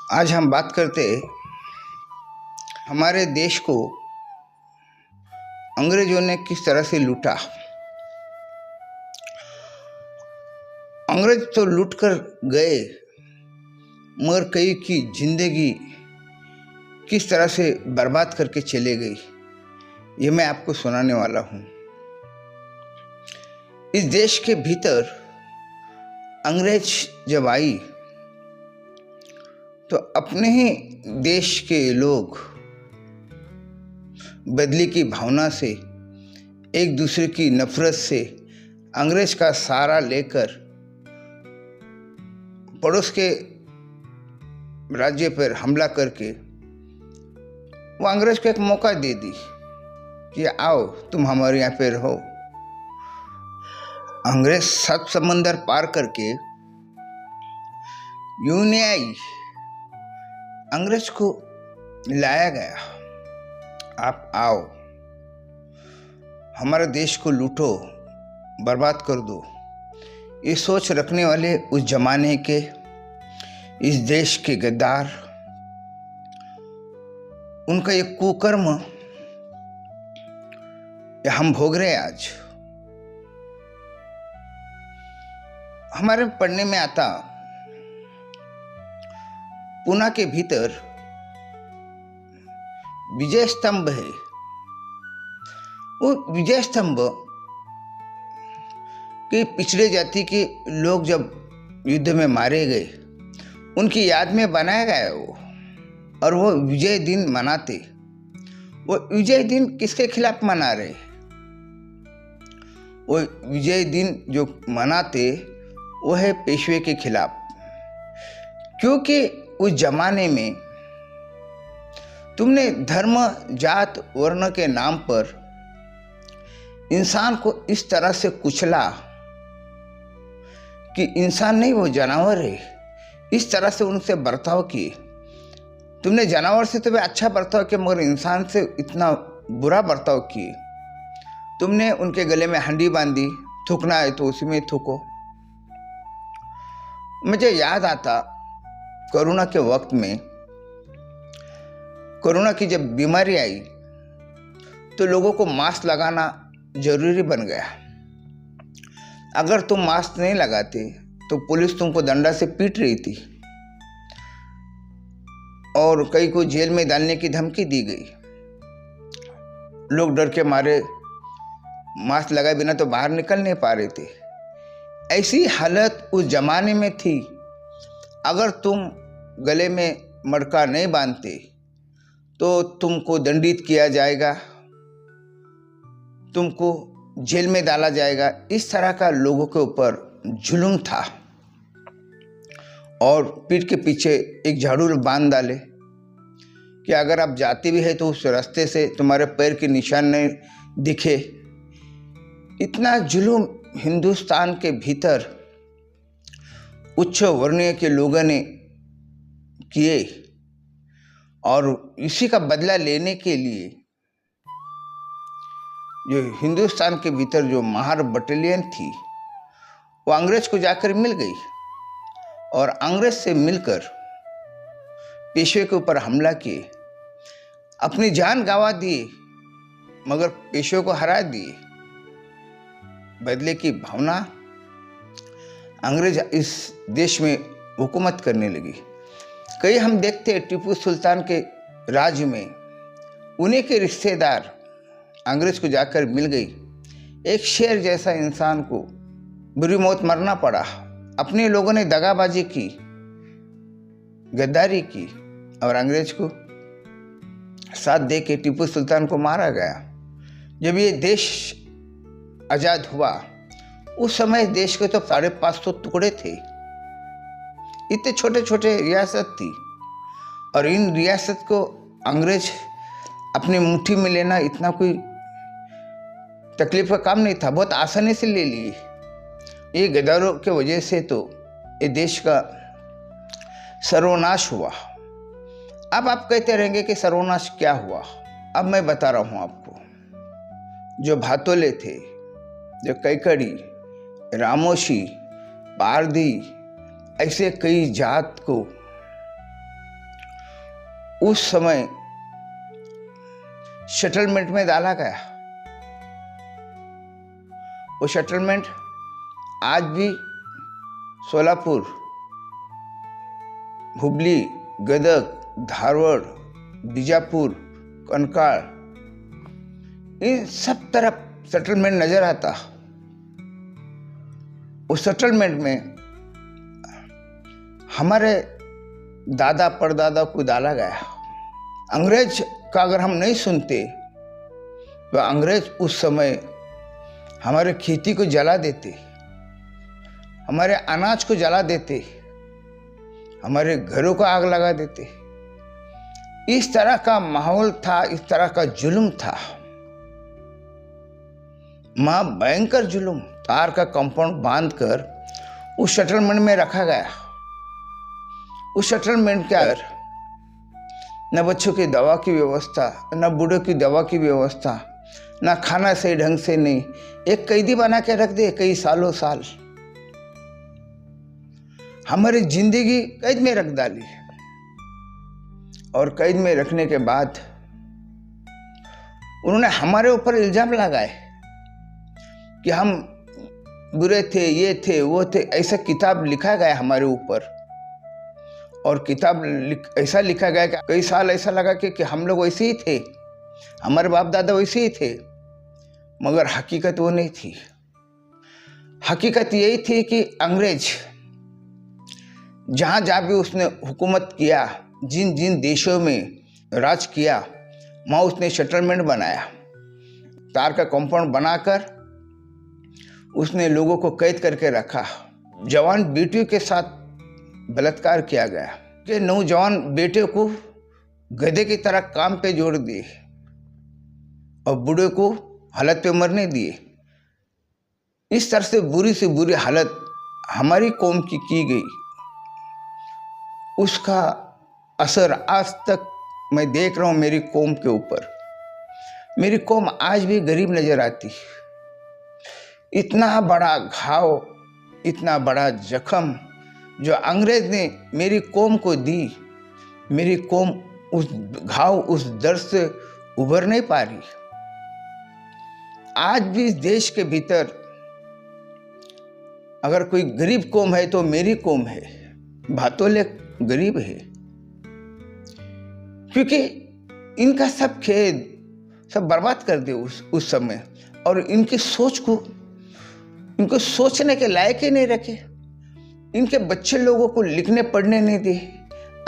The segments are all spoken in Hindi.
आज हम बात करते हमारे देश को अंग्रेजों ने किस तरह से लूटा। अंग्रेज तो लूट कर गए, मगर कई की जिंदगी किस तरह से बर्बाद करके चले गई, ये मैं आपको सुनाने वाला हूँ। इस देश के भीतर अंग्रेज जब आई तो अपने ही देश के लोग बदले की भावना से, एक दूसरे की नफरत से अंग्रेज का सहारा लेकर पड़ोस के राज्य पर हमला करके वो अंग्रेज को एक मौका दे दी कि आओ तुम हमारे यहाँ पे रहो। अंग्रेज 7 समंदर पार करके यूं नहीं आई, अंग्रेज को लाया गया, आप आओ हमारे देश को लूटो, बर्बाद कर दो। ये सोच रखने वाले उस जमाने के इस देश के गद्दार, उनका ये कुकर्म ये हम भोग रहे हैं। आज हमारे पढ़ने में आता, पुणे के भीतर विजय स्तंभ है। वो विजय स्तंभ के पिछड़े जाति के लोग जब युद्ध में मारे गए, उनकी याद में बनाया गया वो, और वो विजय दिन मनाते। वो विजय दिन किसके खिलाफ मना रहे? वो विजय दिन जो मनाते वो है पेशवे के खिलाफ, क्योंकि उस जमाने में तुमने धर्म, जात, वर्ण के नाम पर इंसान को इस तरह से कुचला कि इंसान नहीं वो जानवर है, इस तरह से उनसे बर्ताव किए। तुमने जानवर से तो भी अच्छा बर्ताव किया, मगर इंसान से इतना बुरा बर्ताव किए। तुमने उनके गले में हंडी बांधी, थूकना है तो उसी में थूको। मुझे याद आता कोरोना के वक्त में, कोरोना की जब बीमारी आई तो लोगों को मास्क लगाना जरूरी बन गया। अगर तुम मास्क नहीं लगाते तो पुलिस तुमको डंडा से पीट रही थी और कई को जेल में डालने की धमकी दी गई। लोग डर के मारे मास्क लगाए बिना तो बाहर निकल नहीं पा रहे थे। ऐसी हालत उस जमाने में थी। अगर तुम गले में मटका नहीं बांधते तो तुमको दंडित किया जाएगा, तुमको जेल में डाला जाएगा। इस तरह का लोगों के ऊपर जुल्म था। और पीठ के पीछे एक झाड़ू बांध डाले कि अगर आप जाते भी है तो उस रास्ते से तुम्हारे पैर के निशान नहीं दिखे। इतना जुल्म हिंदुस्तान के भीतर उच्च वर्णीय के लोगों ने किए, और इसी का बदला लेने के लिए जो हिंदुस्तान के भीतर जो महार बटालियन थी वो अंग्रेज को जाकर मिल गई, और अंग्रेज से मिलकर पेशवे के ऊपर हमला किए। अपनी जान गंवा दिए, मगर पेशवे को हरा दिए। बदले की भावना, अंग्रेज इस देश में हुकूमत करने लगी। कई हम देखते हैं टीपू सुल्तान के राज्य में उन्हीं के रिश्तेदार अंग्रेज को जाकर मिल गई। एक शेर जैसा इंसान को बुरी मौत मरना पड़ा। अपने लोगों ने दगाबाजी की, गद्दारी की, और अंग्रेज को साथ दे के टीपू सुल्तान को मारा गया। जब ये देश आज़ाद हुआ उस समय देश के तो 550 टुकड़े थे। इतने छोटे छोटे रियासत थी, और इन रियासत को अंग्रेज अपनी मुट्ठी में लेना इतना कोई तकलीफ का काम नहीं था, बहुत आसानी से ले लिए। ये गद्दारों के वजह से तो ये देश का सर्वनाश हुआ। अब आप कहते रहेंगे कि सर्वनाश क्या हुआ। अब मैं बता रहा हूँ आपको। जो भातोले थे, जो कैकड़ी, रामोशी, पारधी, ऐसे कई जात को उस समय सेटलमेंट में डाला गया। वो सेटलमेंट आज भी सोलापुर, हुबली, गदग, धारवाड़, बीजापुर, कनकाल, इन सब तरफ सेटलमेंट नजर आता। उस सेटलमेंट में हमारे दादा परदादा को डाला गया। अंग्रेज का अगर हम नहीं सुनते तो अंग्रेज उस समय हमारे खेती को जला देते, हमारे अनाज को जला देते, हमारे घरों को आग लगा देते। इस तरह का माहौल था, इस तरह का जुल्म था, मां भयंकर जुल्म। तार का कंपाउंड बांधकर उस सेटलमेंट में रखा गया। उस सेटलमेंट के अंदर न बच्चों की दवा की व्यवस्था, न बूढ़ों की दवा की व्यवस्था, न खाना सही ढंग से नहीं। एक कैदी बना के रख दे कई सालों साल, हमारी जिंदगी कैद में रख डाली। और कैद में रखने के बाद उन्होंने हमारे ऊपर इल्जाम लगाए कि हम बुरे थे, ये थे, वो थे। ऐसा किताब लिखा गया हमारे ऊपर, और किताब ऐसा लिखा गया कि कई साल ऐसा लगा कि हम लोग वैसे ही थे, हमारे बाप दादा वैसे ही थे। मगर हकीकत वो नहीं थी। हकीकत यही थी कि अंग्रेज जहाँ जहाँ भी उसने हुकूमत किया, जिन जिन देशों में राज किया, वहाँ उसने सेटलमेंट बनाया। तार का कंपाउंड बनाकर उसने लोगों को कैद करके रखा। जवान बेटियों के साथ बलात्कार किया गया कि नौजवान बेटे को गधे की तरह काम पे जोड़ दिए और बूढ़े को हालत पे मरने दिए। इस तरह से बुरी हालत हमारी कौम की गई। उसका असर आज तक मैं देख रहा हूँ मेरी कौम के ऊपर। मेरी कौम आज भी गरीब नजर आती। इतना बड़ा घाव, इतना बड़ा जख्म जो अंग्रेज ने मेरी कौम को दी, मेरी कौम उस घाव, उस दर्द से उभर नहीं पा रही। आज भी इस देश के भीतर अगर कोई गरीब कौम है तो मेरी कौम है। भातोले गरीब है क्योंकि इनका सब खेत सब बर्बाद कर दिया उस समय, और इनकी सोच को, इनको सोचने के लायक ही नहीं रखे। इनके बच्चे लोगों को लिखने पढ़ने नहीं दिए,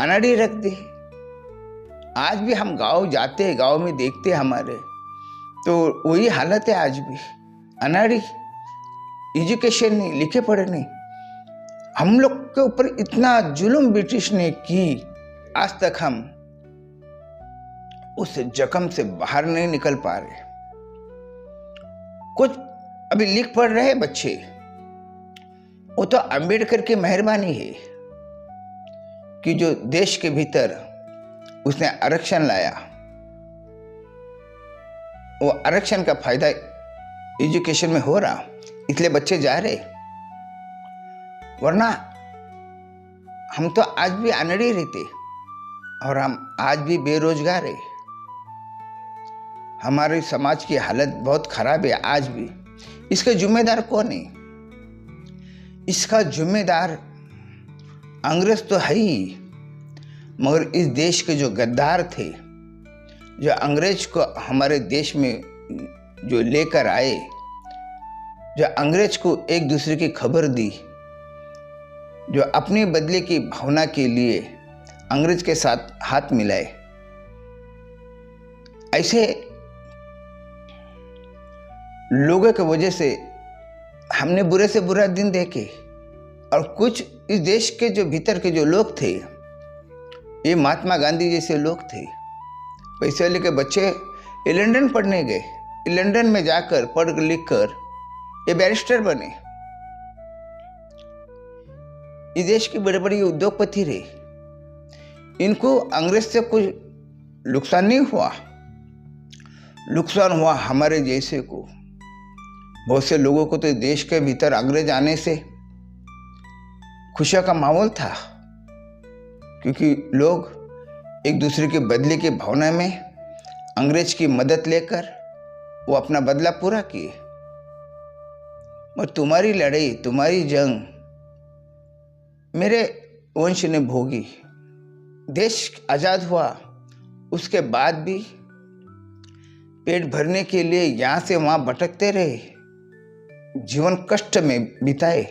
अनाड़ी रख दी। आज भी हम गांव जाते हैं, गांव में देखते हैं हमारे, तो वही हालत है आज भी। अनाड़ी, एजुकेशन नहीं, लिखे पढ़े नहीं। हम लोग के ऊपर इतना जुल्म ब्रिटिश ने की, आज तक हम उस जख्म से बाहर नहीं निकल पा रहे। कुछ अभी लिख पढ़ रहे बच्चे, वो तो अंबेडकर की मेहरबानी है कि जो देश के भीतर उसने आरक्षण लाया, वो आरक्षण का फायदा एजुकेशन में हो रहा, इसलिए बच्चे जा रहे। वरना हम तो आज भी अनड़ी रहते और हम आज भी बेरोजगार है। हमारे समाज की हालत बहुत खराब है आज भी। इसका जिम्मेदार कौन है? इसका जिम्मेदार अंग्रेज तो है ही, मगर इस देश के जो गद्दार थे, जो अंग्रेज को हमारे देश में जो लेकर आए, जो अंग्रेज को एक दूसरे की खबर दी, जो अपने बदले की भावना के लिए अंग्रेज के साथ हाथ मिलाए, ऐसे लोगों की वजह से हमने बुरे से बुरा दिन देखे। और कुछ इस देश के जो भीतर के जो लोग थे, ये महात्मा गांधी जैसे लोग थे, पैसे लेके बच्चे ये लंदन पढ़ने गए, लंदन में जाकर पढ़ लिख कर ये बैरिस्टर बने। इस देश के बड़े बड़े उद्योगपति रहे, इनको अंग्रेज से कुछ नुकसान नहीं हुआ। नुकसान हुआ हमारे जैसे को, बहुत से लोगों को तो देश के भीतर अंग्रेज आने से खुशियों का माहौल था, क्योंकि लोग एक दूसरे के बदले की भावना में अंग्रेज की मदद लेकर वो अपना बदला पूरा किए। और तुम्हारी लड़ाई, तुम्हारी जंग मेरे वंश ने भोगी। देश आज़ाद हुआ उसके बाद भी पेट भरने के लिए यहाँ से वहाँ भटकते रहे, जीवन कष्ट में बिताए,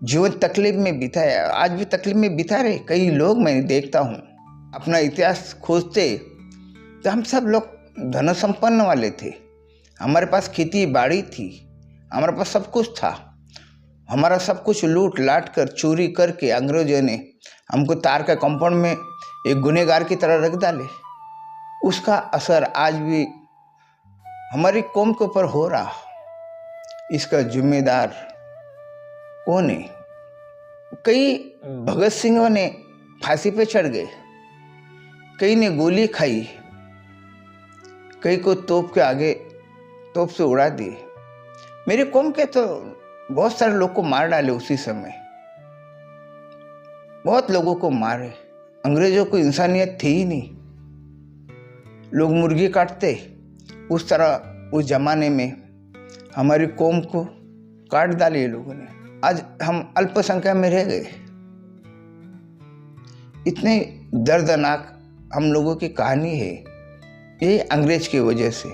जीवन तकलीफ में बिताया, आज भी तकलीफ में बिता रहे कई लोग। मैं देखता हूँ अपना इतिहास खोजते तो हम सब लोग धन संपन्न वाले थे, हमारे पास खेती बाड़ी थी, हमारे पास सब कुछ था। हमारा सब कुछ लूट लाट कर चोरी करके अंग्रेजों ने हमको तार का कंपाउंड में एक गुनहगार की तरह रख डाले। उसका असर आज भी हमारी कौम के ऊपर हो रहा। इसका जिम्मेदार कौन है? कई भगत सिंह ने फांसी पे चढ़ गए, कई ने गोली खाई, कई को तोप के आगे तोप से उड़ा दिए। मेरे कौम के तो बहुत सारे लोग को मार डाले उसी समय, बहुत लोगों को मारे। अंग्रेजों को इंसानियत थी ही नहीं, लोग मुर्गी काटते उस तरह उस जमाने में हमारी कौम को काट डाले ये लोगों ने। आज हम अल्पसंख्या में रह गए। इतने दर्दनाक हम लोगों की कहानी है, ये अंग्रेज की वजह से।